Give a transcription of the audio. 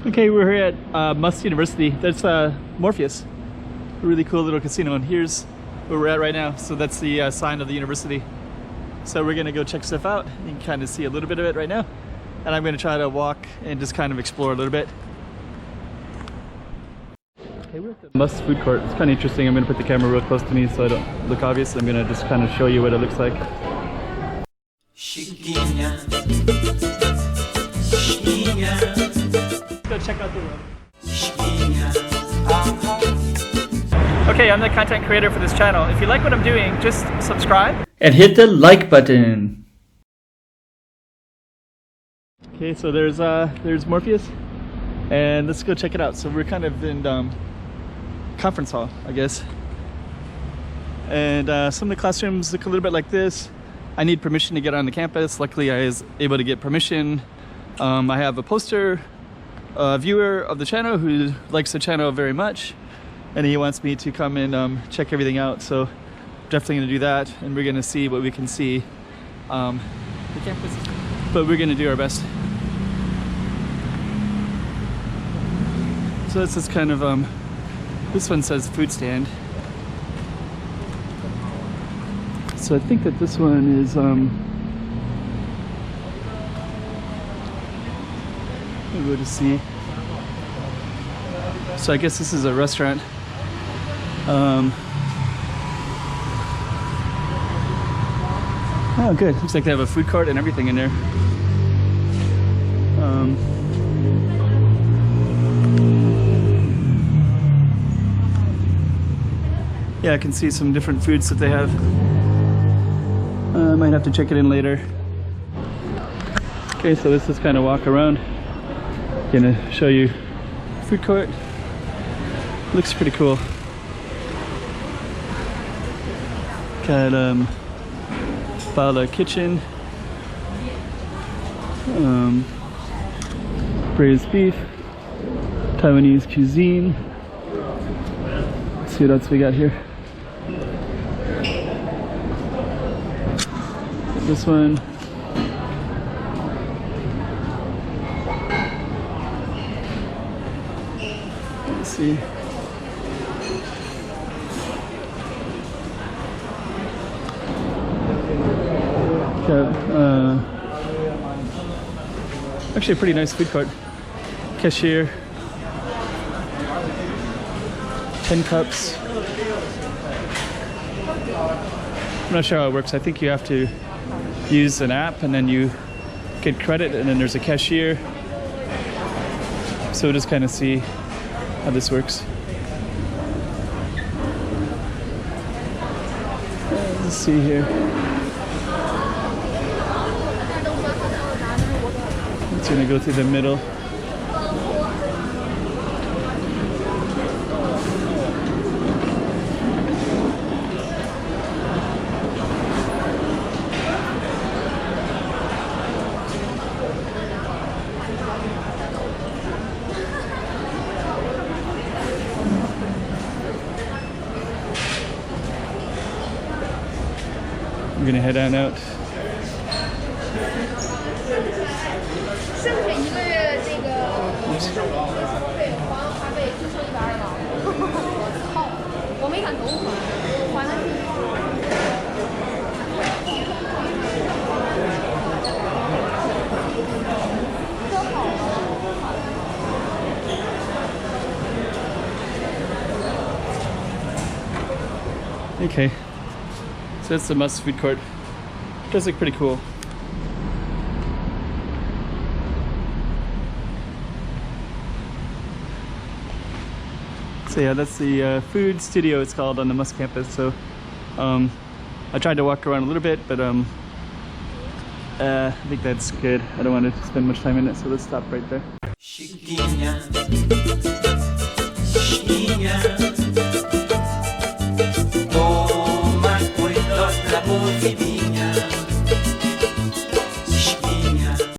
Okay, we're here at Must University. That's Morpheus, a really cool little casino, and here's where we're at right now. So that's the sign of the university. So we're gonna go check stuff out. You can kind of see a little bit of it right now, and I'm gonna try to walk and just kind of explore a little bit. Okay, we're at the Must food court. It's kind of interesting. I'm gonna put the camera real close to me so I don't look obvious. I'm gonna just kind of show you what it looks like. Go check out the room. Okay, I'm the content creator for this channel. If you like what I'm doing, just subscribe and hit the like button. Okay, so there's Morpheus, and let's go check it out. So we're kind of in conference hall, I guess. And some of the classrooms look a little bit like this. I need permission to get on the campus. Luckily, I was able to get permission. I have a poster. A viewer of the channel who likes the channel very much, and he wants me to come and check everything out, so definitely gonna do that, and we're gonna see what we can see. The campus, but we're gonna do our best. So this is kind of this one says food stand, so I think that this one is we'll just see. So I guess this is a restaurant. Oh good, looks like they have a food court and everything in there. Yeah, I can see some different foods that they have. I might have to check it in later. Okay, so this is kind of walk around. Gonna show you food court. Looks pretty cool. Got Bala kitchen, braised beef, Taiwanese cuisine. Let's see what else we got here. This one. See. Got actually a pretty nice food court. Cashier, 10 cups. I'm not sure how it works. I think you have to use an app and then you get credit, and then there's a cashier. So we'll just kind of see how this works. Let's see here. It's gonna go through the middle. We're gonna head on out. Okay, so that's the Must food court. It does look pretty cool. So yeah, that's the food studio, it's called, on the Must campus. So I tried to walk around a little bit, but I think that's good. I don't want to spend much time in it, so let's stop right there.